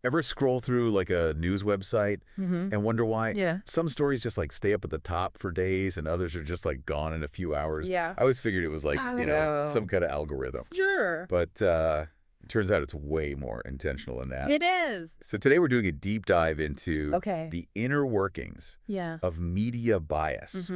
Ever scroll through like a news website and wonder why Yeah. some stories just like stay up at the top for days and others are just like gone in a few hours? Yeah. I always figured it was like, I know. some kind of algorithm. Sure. But it turns out it's way more intentional than that. It is. So today we're doing a deep dive into Okay. the inner workings Yeah. of media bias.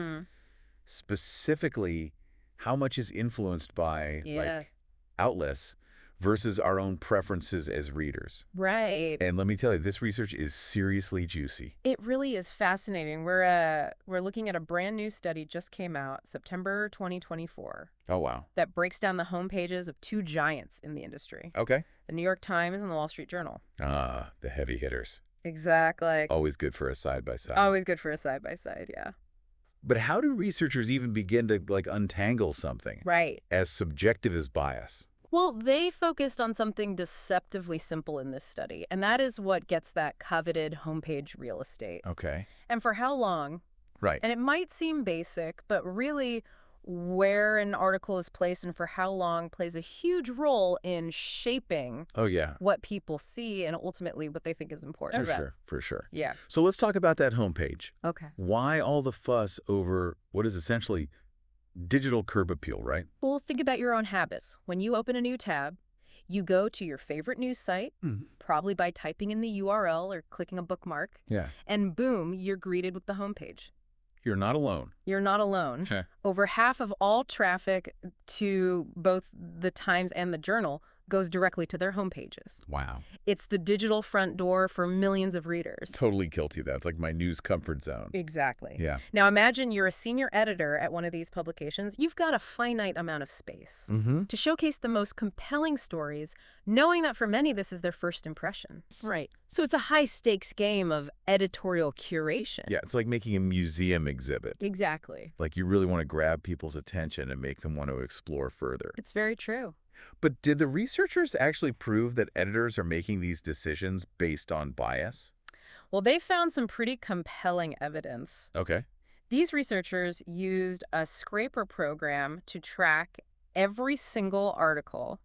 Specifically, how much is influenced by like outlets versus our own preferences as readers. Right. And let me tell you, this research is seriously juicy. It really is fascinating. We're looking at a brand new study just came out, September 2024. Oh, wow. That breaks down the homepages of two giants in the industry. Okay. The New York Times and the Wall Street Journal. Ah, the heavy hitters. Exactly. Always good for a side-by-side. Always good for a side-by-side, yeah. But how do researchers even begin to like untangle something as subjective as bias? Well, they focused on something deceptively simple in this study, and that is what gets that coveted homepage real estate. Okay. And for how long? Right. And it might seem basic, but really where an article is placed and for how long plays a huge role in shaping what people see and ultimately what they think is important. For sure. Yeah. So let's talk about that homepage. Okay. Why all the fuss over what is essentially digital curb appeal, right? Well, think about your own habits. When you open a new tab, you go to your favorite news site, probably by typing in the URL or clicking a bookmark. Yeah. And boom, you're greeted with the homepage. You're not alone. You're not alone. Over half of all traffic to both the Times and the Journal goes directly to their homepages. Wow. It's the digital front door for millions of readers. Totally guilty of that. It's like my news comfort zone. Exactly. Yeah. Now imagine you're a senior editor at one of these publications. You've got a finite amount of space to showcase the most compelling stories, knowing that for many this is their first impression. Right. So it's a high-stakes game of editorial curation. Yeah, it's like making a museum exhibit. Exactly. Like you really want to grab people's attention and make them want to explore further. It's very true. But did the researchers actually prove that editors are making these decisions based on bias? Well, they found some pretty compelling evidence. Okay. These researchers used a scraper program to track every single article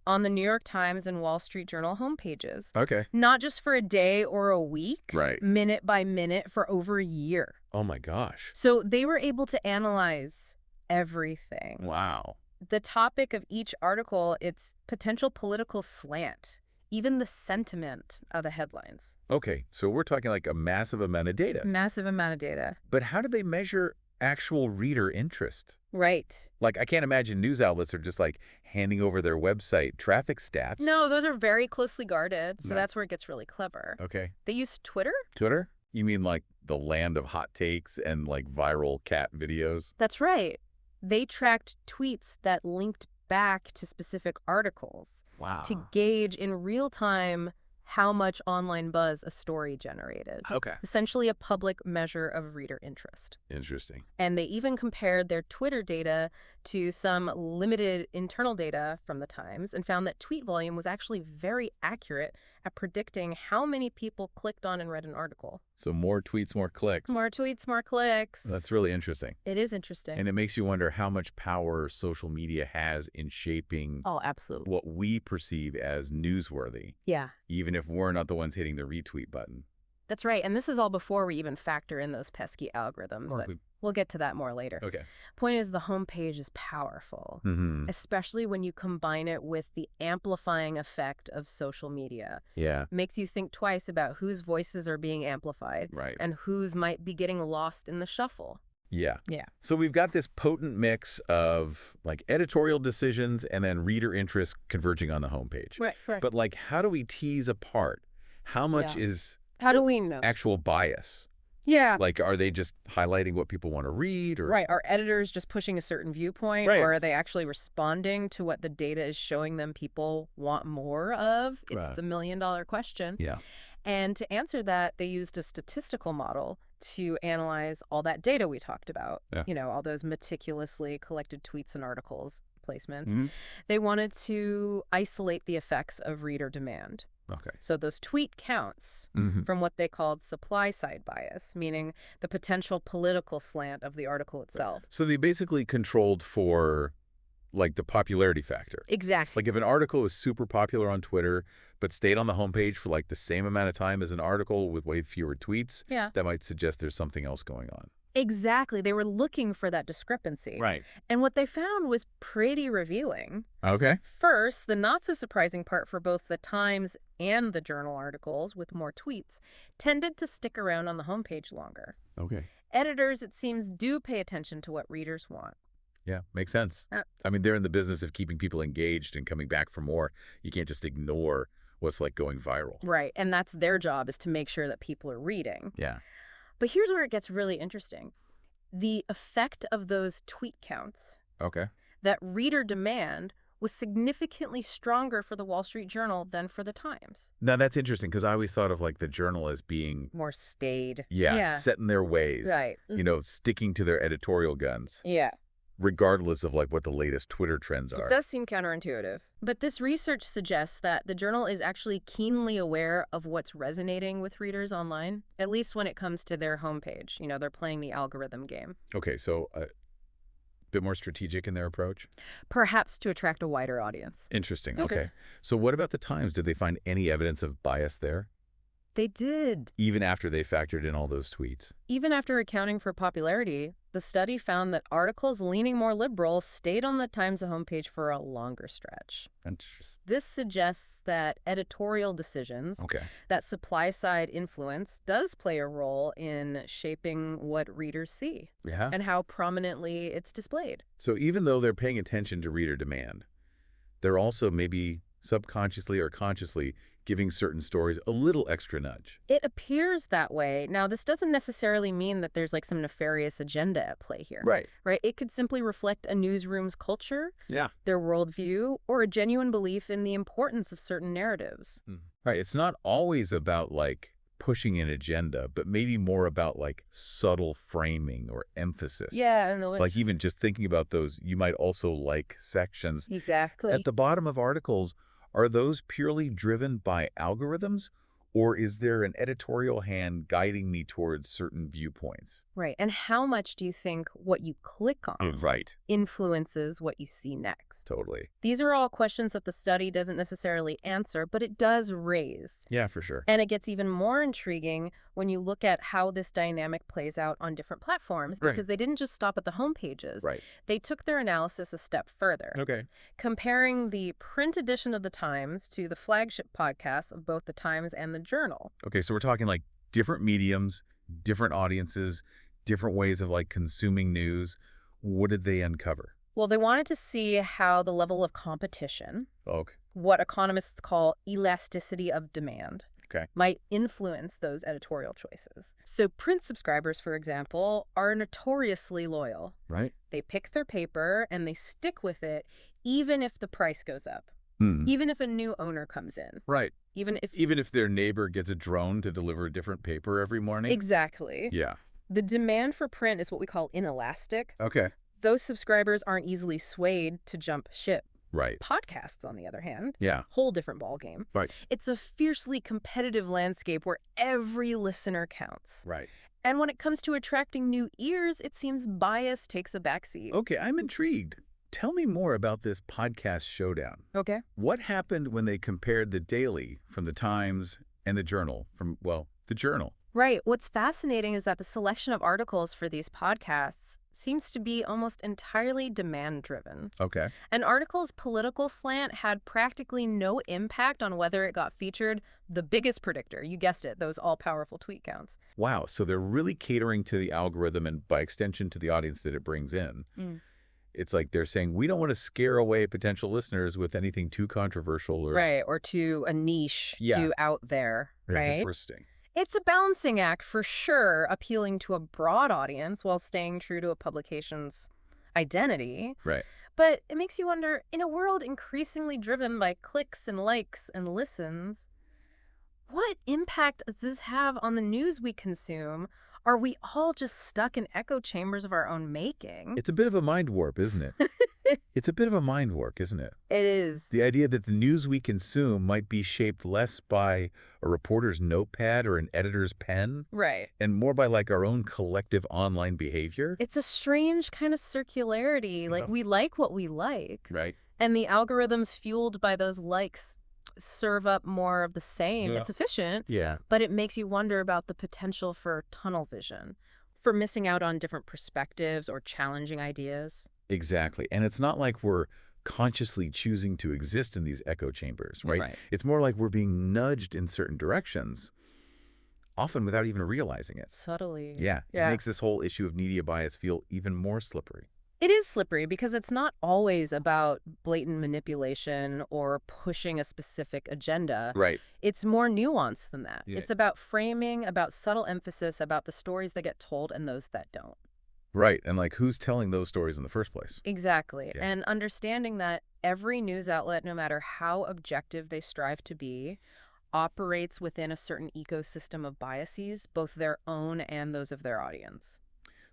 on the New York Times and Wall Street Journal homepages. Okay. Not just for a day or a week, minute by minute for over a year. Oh my gosh. So they were able to analyze everything. Wow. The topic of each article, its potential political slant, even the sentiment of the headlines. Okay, so we're talking like a massive amount of data. Massive amount of data. But how do they measure actual reader interest? Right. Like, I can't imagine news outlets are just like handing over their website traffic stats. No, those are very closely guarded, so that's where it gets really clever. Okay. They use Twitter? Twitter? You mean like the land of hot takes and like viral cat videos? That's right. They tracked tweets that linked back to specific articles to gauge in real time how much online buzz a story generated. Okay. Essentially a public measure of reader interest. Interesting. And they even compared their Twitter data to some limited internal data from the Times and found that tweet volume was actually very accurate at predicting how many people clicked on and read an article. So more tweets, more clicks. More tweets, more clicks. That's really interesting. It is interesting. And it makes you wonder how much power social media has in shaping absolutely. what we perceive as newsworthy. Yeah. Even if we're not the ones hitting the retweet button. That's right. And this is all before we even factor in those pesky algorithms. But we'll get to that more later. Okay. Point is, the homepage is powerful, especially when you combine it with the amplifying effect of social media. Yeah. Makes you think twice about whose voices are being amplified and whose might be getting lost in the shuffle. Yeah. Yeah. So we've got this potent mix of like editorial decisions and then reader interest converging on the homepage. Right. But like, how do we tease apart how much is how do we know actual bias? Yeah. Like, are they just highlighting what people want to read? Or Right. Are editors just pushing a certain viewpoint? Or are they actually responding to what the data is showing them people want more of? It's the million-dollar question. Yeah. And to answer that, they used a statistical model to analyze all that data we talked about. You know, all those meticulously collected tweets and articles, placements. They wanted to isolate the effects of reader demand. Okay. So those tweet counts from what they called supply-side bias, meaning the potential political slant of the article itself. So they basically controlled for Like the popularity factor. Exactly. Like if an article is super popular on Twitter, but stayed on the homepage for like the same amount of time as an article with way fewer tweets, that might suggest there's something else going on. Exactly. They were looking for that discrepancy. Right. And what they found was pretty revealing. Okay. First, the not-so-surprising part for both the Times and the Journal articles with more tweets tended to stick around on the homepage longer. Okay. Editors, it seems, do pay attention to what readers want. Yeah, makes sense. I mean, they're in the business of keeping people engaged and coming back for more. You can't just ignore what's like going viral. Right, and that's their job, is to make sure that people are reading. Yeah. But here's where it gets really interesting. The effect of those tweet counts, that reader demand, was significantly stronger for the Wall Street Journal than for the Times. Now, that's interesting because I always thought of like the Journal as being more staid. Set in their ways. Right. You know, sticking to their editorial guns. Yeah. Regardless of like what the latest Twitter trends are. It does seem counterintuitive. But this research suggests that the Journal is actually keenly aware of what's resonating with readers online, at least when it comes to their homepage. You know, they're playing the algorithm game. Okay, so a bit more strategic in their approach? Perhaps to attract a wider audience. Interesting. Okay. So what about the Times? Did they find any evidence of bias there? They did. Even after they factored in all those tweets? Even after accounting for popularity, the study found that articles leaning more liberal stayed on the Times homepage for a longer stretch. Interesting. This suggests that editorial decisions, that supply-side influence, does play a role in shaping what readers see and how prominently it's displayed. So even though they're paying attention to reader demand, they're also maybe subconsciously or consciously giving certain stories a little extra nudge. It appears that way. Now, this doesn't necessarily mean that there's like some nefarious agenda at play here. Right. It could simply reflect a newsroom's culture, their worldview, or a genuine belief in the importance of certain narratives. Right. It's not always about like pushing an agenda, but maybe more about like subtle framing or emphasis. Yeah. Like even just thinking about those, you might also like sections. Exactly. At the bottom of articles, are those purely driven by algorithms, or is there an editorial hand guiding me towards certain viewpoints? Right. And how much do you think what you click on influences what you see next? Totally. These are all questions that the study doesn't necessarily answer, but it does raise. Yeah, for sure. And it gets even more intriguing when you look at how this dynamic plays out on different platforms, because they didn't just stop at the home pages. They took their analysis a step further. Comparing the print edition of the Times to the flagship podcasts of both the Times and the Journal. Okay, so we're talking like different mediums, different audiences, different ways of like consuming news. What did they uncover? Well, they wanted to see how the level of competition, what economists call elasticity of demand, might influence those editorial choices. So print subscribers, for example, are notoriously loyal. They pick their paper and they stick with it even if the price goes up. Even if a new owner comes in. Even if their neighbor gets a drone to deliver a different paper every morning. Exactly. Yeah. The demand for print is what we call inelastic. Okay. Those subscribers aren't easily swayed to jump ship. Right. Podcasts, on the other hand, whole different ballgame. Right. It's a fiercely competitive landscape where every listener counts. Right. And when it comes to attracting new ears, it seems bias takes a backseat. Okay, I'm intrigued. Tell me more about this podcast showdown. Okay. What happened when they compared the Daily from the Times and the Journal from, well, the Journal? Right. What's fascinating is that the selection of articles for these podcasts seems to be almost entirely demand-driven. Okay. An article's political slant had practically no impact on whether it got featured, the biggest predictor. You guessed it, those all-powerful tweet counts. Wow. So they're really catering to the algorithm and, by extension, to the audience that it brings in. It's like they're saying, we don't want to scare away potential listeners with anything too controversial. Or too a niche, too out there. Interesting. It's a balancing act for sure, appealing to a broad audience while staying true to a publication's identity. But it makes you wonder, in a world increasingly driven by clicks and likes and listens, what impact does this have on the news we consume? Are we all just stuck in echo chambers of our own making? It's a bit of a mind warp, isn't it? It's a bit of a mind warp, isn't it? It is. The idea that the news we consume might be shaped less by a reporter's notepad or an editor's pen, Right. and more by like our own collective online behavior. It's a strange kind of circularity. Like, we like what we like. Right. And the algorithms fueled by those likes serve up more of the same. Yeah. It's efficient, Yeah. but it makes you wonder about the potential for tunnel vision, for missing out on different perspectives or challenging ideas. Exactly. And it's not like we're consciously choosing to exist in these echo chambers, right? Right. It's more like we're being nudged in certain directions, often without even realizing it. Subtly. Yeah. It makes this whole issue of media bias feel even more slippery. It is slippery because it's not always about blatant manipulation or pushing a specific agenda. Right. It's more nuanced than that. Yeah. It's about framing, about subtle emphasis, about the stories that get told and those that don't. Right. And like, who's telling those stories in the first place? Exactly. Yeah. And understanding that every news outlet, no matter how objective they strive to be, operates within a certain ecosystem of biases, both their own and those of their audience.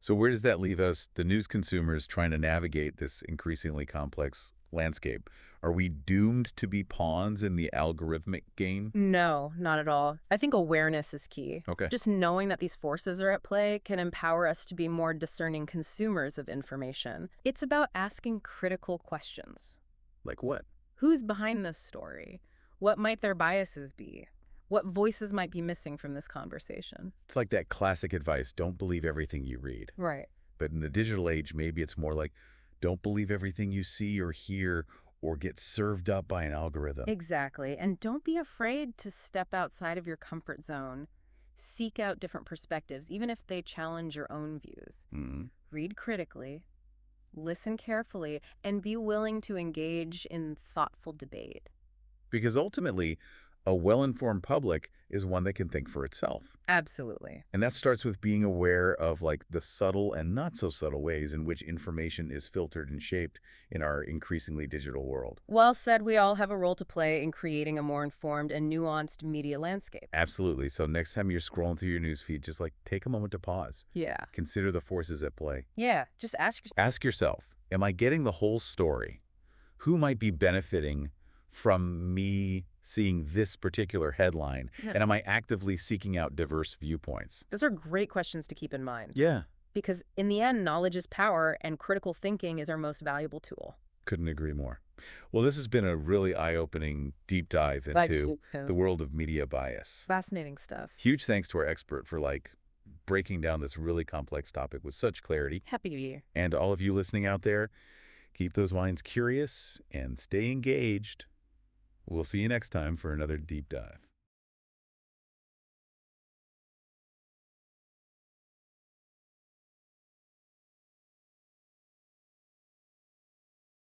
So where does that leave us, the news consumers trying to navigate this increasingly complex landscape? Are we doomed to be pawns in the algorithmic game? No, not at all. I think awareness is key. Okay. Just knowing that these forces are at play can empower us to be more discerning consumers of information. It's about asking critical questions. Like what? Who's behind this story? What might their biases be? What voices might be missing from this conversation? It's like that classic advice, don't believe everything you read. Right. But in the digital age, maybe it's more like, don't believe everything you see or hear or get served up by an algorithm. Exactly. And don't be afraid to step outside of your comfort zone. Seek out different perspectives, even if they challenge your own views. Read critically, listen carefully, and be willing to engage in thoughtful debate. Because ultimately, a well-informed public is one that can think for itself. Absolutely. And that starts with being aware of like the subtle and not so subtle ways in which information is filtered and shaped in our increasingly digital world. Well said. We all have a role to play in creating a more informed and nuanced media landscape. Absolutely. So next time you're scrolling through your newsfeed, just like take a moment to pause. Yeah. Consider the forces at play. Yeah. Just Ask yourself, am I getting the whole story? Who might be benefiting from me seeing this particular headline? And am I actively seeking out diverse viewpoints? Those are great questions to keep in mind. Yeah. Because in the end, knowledge is power, and critical thinking is our most valuable tool. Couldn't agree more. Well, this has been a really eye-opening deep dive into the world of media bias. Fascinating stuff. Huge thanks to our expert for breaking down this really complex topic with such clarity. Happy New Year. And to all of you listening out there, keep those minds curious and stay engaged. We'll see you next time for another deep dive.